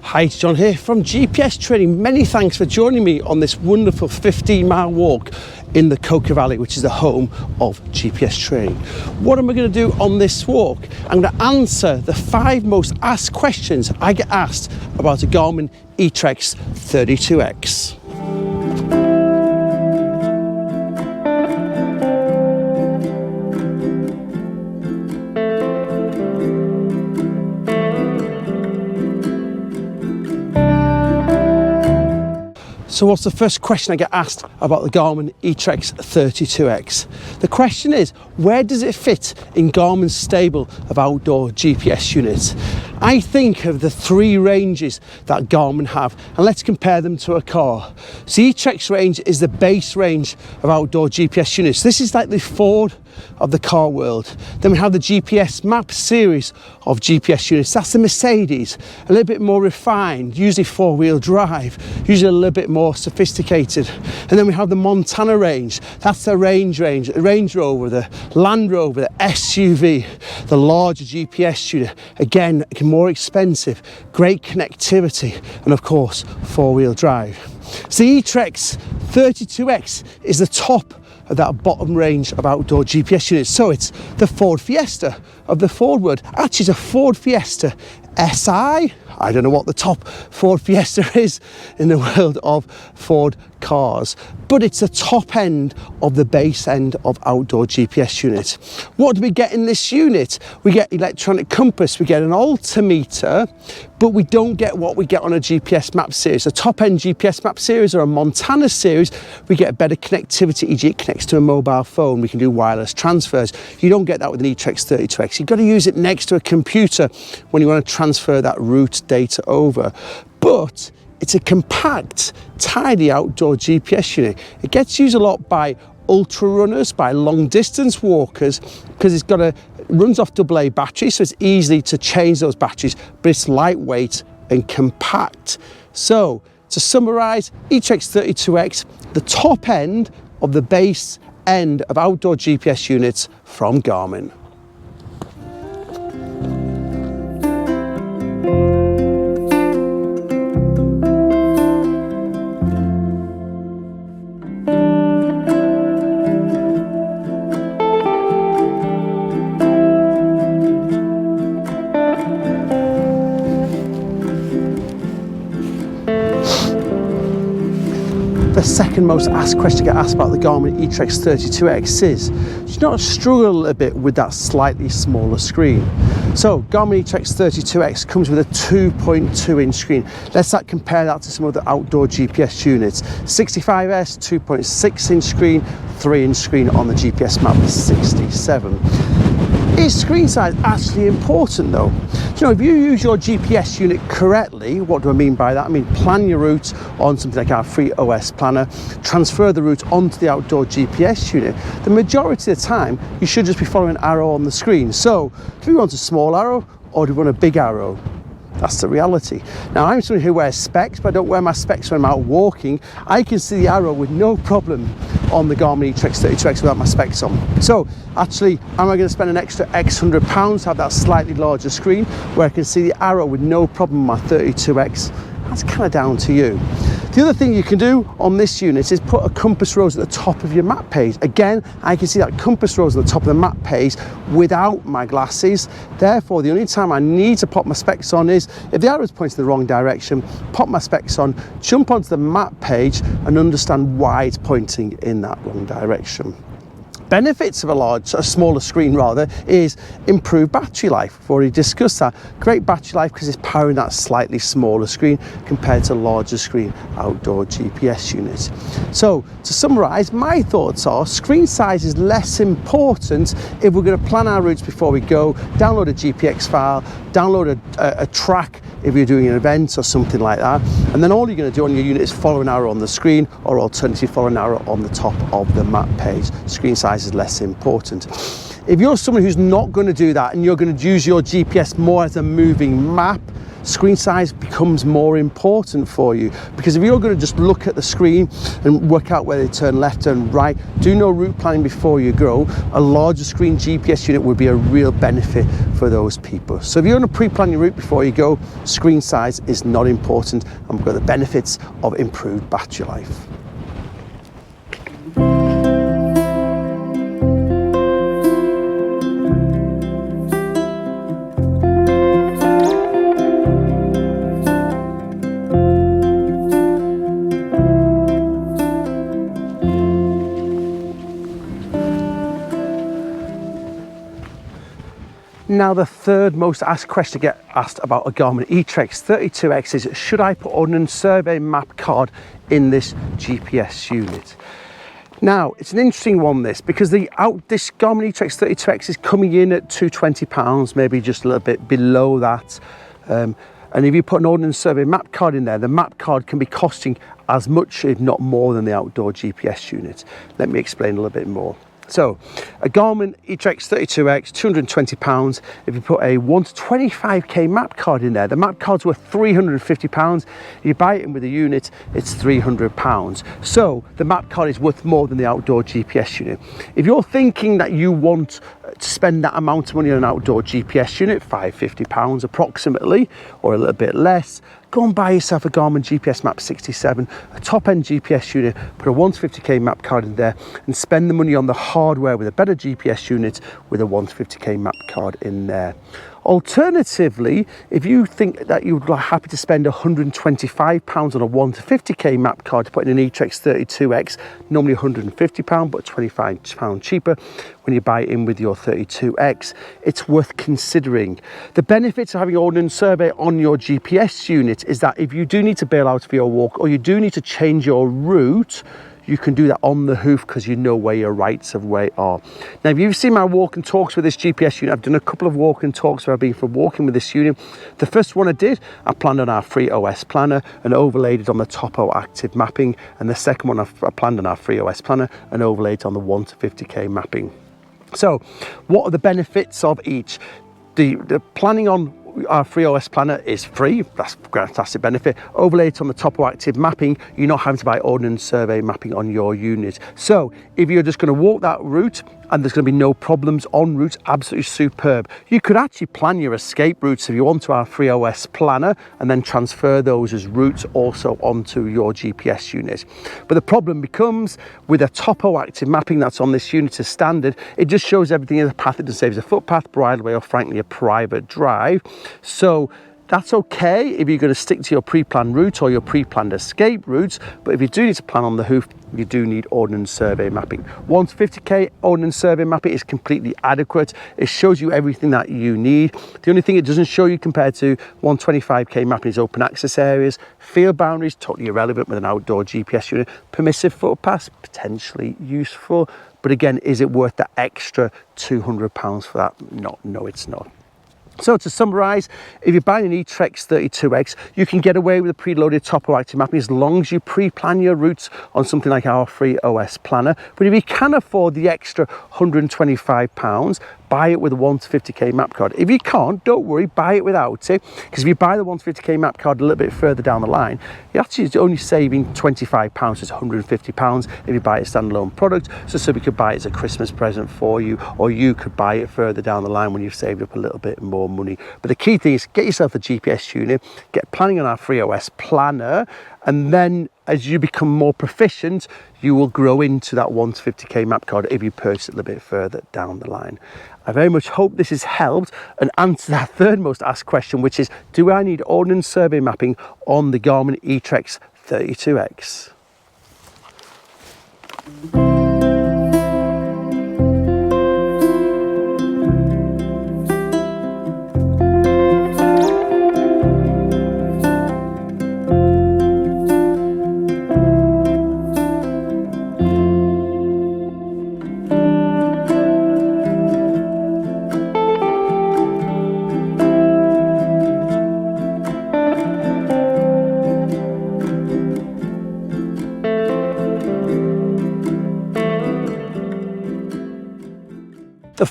Hi, it's John here from GPS Training. Many thanks for joining me on this wonderful 15-mile walk in the Coca Valley, which is the home of GPS Training. What am I going to do on this walk? I'm going to answer the 5 most asked questions I get asked about a Garmin eTrex 32X. So what's the first question I get asked about the Garmin eTrex 32X? The question is, where does it fit in Garmin's stable of outdoor GPS units? I think of the 3 ranges that Garmin have, and let's compare them to a car. So the eTrex range is the base range of outdoor GPS units. This is like the Ford of the car world. Then we have the GPS Map series of GPS units. That's the Mercedes, a little bit more refined, usually 4-wheel drive, usually a little bit more sophisticated. And then we have the Montana range. That's the Range Rover, the Land Rover, the SUV, the larger GPS unit. Again, more expensive, great connectivity, and of course 4-wheel drive. So the eTrex 32X is the top of that bottom range of outdoor GPS units. So it's the Ford Fiesta of the Ford world. Actually, it's a Ford Fiesta SI. I don't know what the top Ford Fiesta is in the world of Ford cars, but it's the top end of the base end of outdoor GPS unit. What do we get in this unit? We get electronic compass, we get an altimeter, but we don't get what we get on a GPS Map series. The top end GPS Map series or a Montana series, we get better connectivity, e.g. it connects to a mobile phone, we can do wireless transfers. You don't get that with an eTrex 32X. You've got to use it next to a computer when you want to transfer that route data over. But it's a compact, tidy outdoor GPS unit. It gets used a lot by ultra runners, by long distance walkers, because it runs off AA batteries, so it's easy to change those batteries, but it's lightweight and compact. So to summarize, eTrex 32X, the top end of the base end of outdoor GPS units from Garmin. The second most asked question I get asked about the Garmin eTrex 32X is, do you not struggle a little bit with that slightly smaller screen? So Garmin eTrex 32X comes with a 2.2 inch screen. Let's compare that to some other outdoor GPS units. 65S, 2.6 inch screen, 3 inch screen on the GPS Map 67. Is screen size actually important though? You know, if you use your GPS unit correctly, what do I mean by that? I mean, plan your route on something like our free OS planner, transfer the route onto the outdoor GPS unit. The majority of the time, you should just be following an arrow on the screen. So, do we want a small arrow or do we want a big arrow? That's the reality. Now, I'm someone who wears specs, but I don't wear my specs when I'm out walking. I can see the arrow with no problem on the Garmin eTrex 32X without my specs on. So, actually, am I going to spend an extra X £100 to have that slightly larger screen where I can see the arrow with no problem on my 32X? That's kind of down to you. The other thing you can do on this unit is put a compass rose at the top of your map page. Again, I can see that compass rose at the top of the map page without my glasses. Therefore, the only time I need to pop my specs on is if the arrow is pointing in the wrong direction, pop my specs on, jump onto the map page and understand why it's pointing in that wrong direction. Benefits of a smaller screen rather is improved battery life. We've already discussed that. Great battery life because it's powering that slightly smaller screen compared to larger screen outdoor GPS units. So to summarize, my thoughts are screen size is less important if we're going to plan our routes before we go, download a GPX file, download a track if you're doing an event or something like that, and then all you're going to do on your unit is follow an arrow on the screen or alternatively follow an arrow on the top of the map page. Screen size is less important. If you're someone who's not going to do that and you're going to use your GPS more as a moving map, screen size becomes more important for you, because if you're going to just look at the screen and work out where they turn left and right, do no route planning before you go, a larger screen GPS unit would be a real benefit for those people. So if you're going to pre-plan your route before you go, screen size is not important, and we've got the benefits of improved battery life. Now, the third most asked question to get asked about a Garmin eTrex 32X is, should I put Ordnance Survey Map card in this GPS unit? Now, it's an interesting one, this, because this Garmin eTrex 32X is coming in at £220, maybe just a little bit below that. And if you put an Ordnance Survey Map card in there, the map card can be costing as much, if not more, than the outdoor GPS unit. Let me explain a little bit more. So, a Garmin eTrex 32X, £220. If you put a 1 to 25k map card in there, the map card's worth £350. If you buy it in with a unit, it's £300. So, the map card is worth more than the outdoor GPS unit. If you're thinking that you want to spend that amount of money on an outdoor GPS unit, £550 approximately, or a little bit less, go and buy yourself a Garmin GPS Map 67, a top-end GPS unit, put a 1 to 50k map card in there, and spend the money on the hardware with a better GPS unit with a 1 to 50k map card in there. Alternatively, if you think that you'd be happy to spend £125 on a 1 to 50k map card to put in an eTrex 32X, normally £150 but £25 cheaper when you buy it in with your 32X, it's worth considering. The benefits of having Ordnance Survey on your GPS unit is that if you do need to bail out for your walk, or you do need to change your route, you can do that on the hoof because you know where your rights of way are. Now, if you've seen my walk and talks with this GPS unit, I've done a couple of walk and talks where I've been for walking with this unit. The first one I did, I planned on our FreeOS planner and overlaid it on the Topo active mapping. And the second one, I planned on our FreeOS planner and overlaid it on the 1 to 50k mapping. So, what are the benefits of each? The planning on our FreeOS planner is free. That's a fantastic benefit. Overlay it on the Topo active mapping, you're not having to buy Ordnance Survey mapping on your unit. So if you're just going to walk that route and there's going to be no problems en route, absolutely superb. You could actually plan your escape routes if you want to our FreeOS planner and then transfer those as routes also onto your GPS unit. But the problem becomes with a Topo active mapping that's on this unit as standard, it just shows everything as a path. It doesn't say it's a footpath, bridleway, or frankly a private drive. So that's okay if you're going to stick to your pre-planned route or your pre-planned escape routes, but if you do need to plan on the hoof, you do need Ordnance Survey mapping. 1 to 50k Ordnance Survey mapping is completely adequate. It shows you everything that you need. The only thing it doesn't show you compared to 125k mapping is open access areas, field boundaries, totally irrelevant with an outdoor GPS unit. Permissive footpaths, potentially useful, but again, is it worth that extra £200 for that? No, it's not. So to summarise, if you're buying an eTrex 32X, you can get away with a preloaded Topo active mapping as long as you pre-plan your routes on something like our FreeOS planner. But if you can afford the extra £125, buy it with a 1 to 50k map card. If you can't, don't worry, buy it without it, because if you buy the 1 to 50k map card a little bit further down the line, you're actually only saving £25, it's £150 if you buy a standalone product. So we could buy it as a Christmas present for you, or you could buy it further down the line when you've saved up a little bit more money. But the key thing is get yourself a GPS unit, get planning on our FreeOS planner, and then as you become more proficient, you will grow into that 1 to 50k map card if you purchase it a little bit further down the line. I very much hope this has helped and answered that third most asked question, which is, do I need Ordnance Survey mapping on the Garmin eTrex 32X?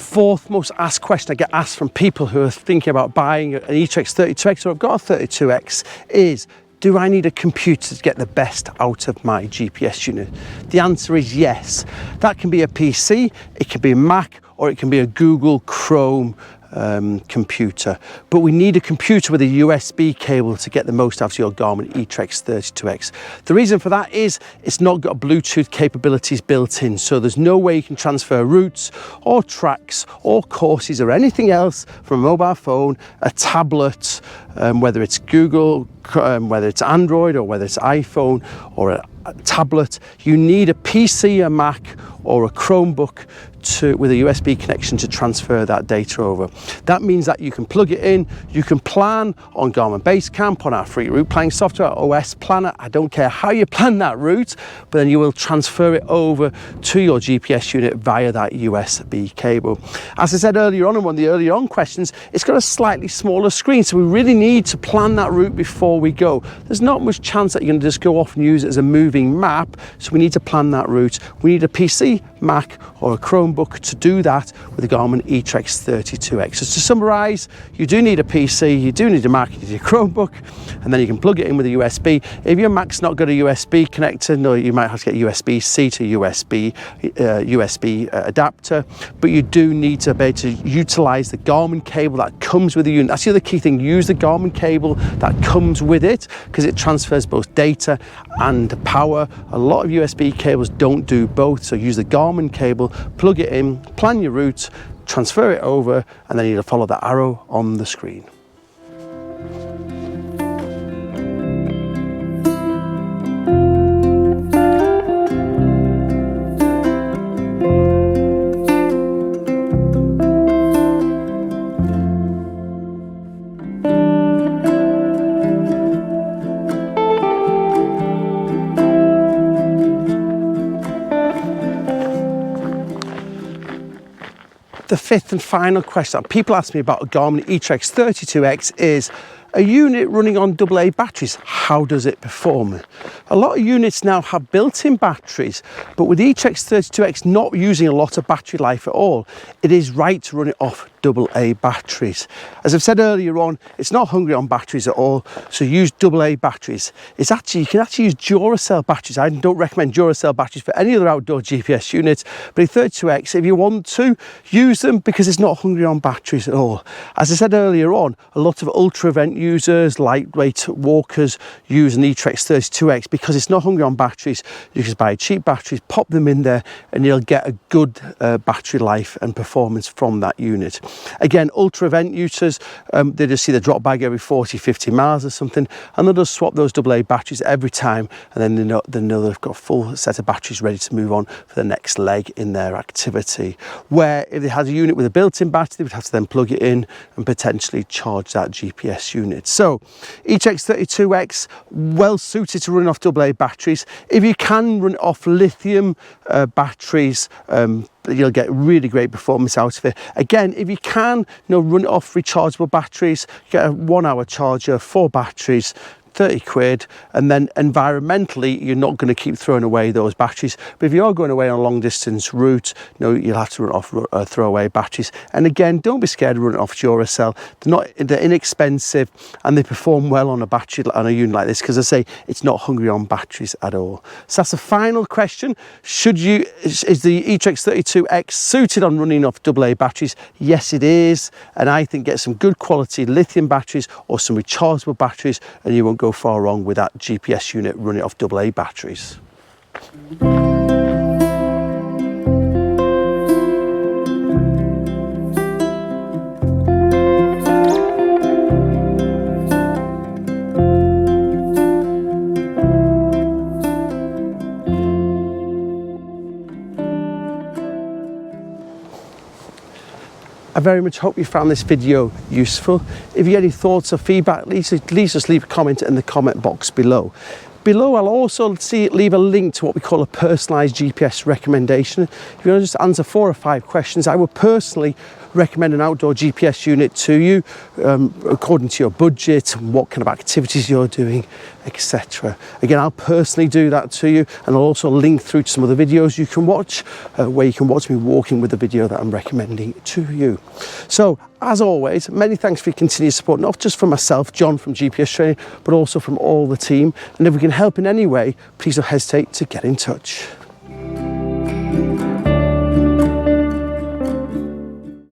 fourth most asked question I get asked from people who are thinking about buying an eTrex 32X or have got a 32X is, do I need a computer to get the best out of my GPS unit? The answer is yes. That can be a PC, it can be a Mac, or it can be a Google Chrome computer, but we need a computer with a USB cable to get the most out of your Garmin eTrex 32X. The reason for that is it's not got Bluetooth capabilities built in, so there's no way you can transfer routes or tracks or courses or anything else from a mobile phone, a tablet, whether it's Google, whether it's Android or whether it's iPhone or a tablet. You need a PC, a Mac or a Chromebook with a USB connection to transfer that data over. That means that you can plug it in, you can plan on Garmin Basecamp, on our free route planning software, OS Planner. I don't care how you plan that route, but then you will transfer it over to your GPS unit via that USB cable. As I said earlier on in one of the earlier on questions, it's got a slightly smaller screen, so we really need to plan that route before we go. There's not much chance that you're going to just go off and use it as a moving map, so we need to plan that route. We need a PC, Mac or a Chromebook to do that with the Garmin eTrex 32X. So to summarise, you do need a PC, you do need a Mac, you need a Chromebook, and then you can plug it in with a USB. If your Mac's not got a USB connector, no, you might have to get USB-C to USB adapter, but you do need to be able to utilise the Garmin cable that comes with the unit. That's the other key thing, use the Garmin cable that comes with it, because it transfers both data and power. A lot of USB cables don't do both, so use the Garmin cable, plug it in, plan your route, transfer it over, and then you need to follow the arrow on the screen. The fifth and final question that people ask me about a Garmin eTrex 32X is, a unit running on AA batteries, how does it perform? A lot of units now have built-in batteries, but with the eTrex 32X not using a lot of battery life at all, it is right to run it off AA batteries. As I've said earlier on, it's not hungry on batteries at all, so use AA batteries. You can actually use Duracell batteries. I don't recommend Duracell batteries for any other outdoor GPS unit, but a 32X, if you want to, use them because it's not hungry on batteries at all. As I said earlier on, a lot of ultra event users, lightweight walkers use an eTrex 32X because it's not hungry on batteries. You can buy cheap batteries, pop them in there, and you'll get a good battery life and performance from that unit. Again, ultra event users, they just see the drop bag every 40-50 miles or something, and they'll just swap those AA batteries every time, and then they know they've got a full set of batteries ready to move on for the next leg in their activity. Where if they had a unit with a built-in battery, they would have to then plug it in and potentially charge that GPS unit. So eTrex 32X, well suited to run off AA batteries. If you can run it off lithium batteries, you'll get really great performance out of it. Again, if you can, run it off rechargeable batteries, get a 1 hour charger, 4 batteries, 30 quid, and then environmentally you're not going to keep throwing away those batteries. But if you are going away on a long distance route, you'll have to run off throwaway batteries. And again, don't be scared of running off Duracell. They're inexpensive and they perform well on a unit like this, because I say it's not hungry on batteries at all. So that's the final question. Is the eTrex 32X suited on running off AA batteries? Yes, it is. And I think get some good quality lithium batteries or some rechargeable batteries, and you won't go far wrong with that GPS unit running off AA batteries. I very much hope you found this video useful. If you have any thoughts or feedback, please just leave a comment in the comment box below. Below, I'll also leave a link to what we call a personalised GPS recommendation. If you want to just answer 4 or 5 questions, I will personally recommend an outdoor GPS unit to you according to your budget and what kind of activities you're doing, etc. Again, I'll personally do that to you, and I'll also link through to some of the videos you can watch where you can watch me walking with the video that I'm recommending to you. So as always, many thanks for your continued support, not just from myself, John from GPS Training, but also from all the team. And if we can help in any way, please don't hesitate to get in touch.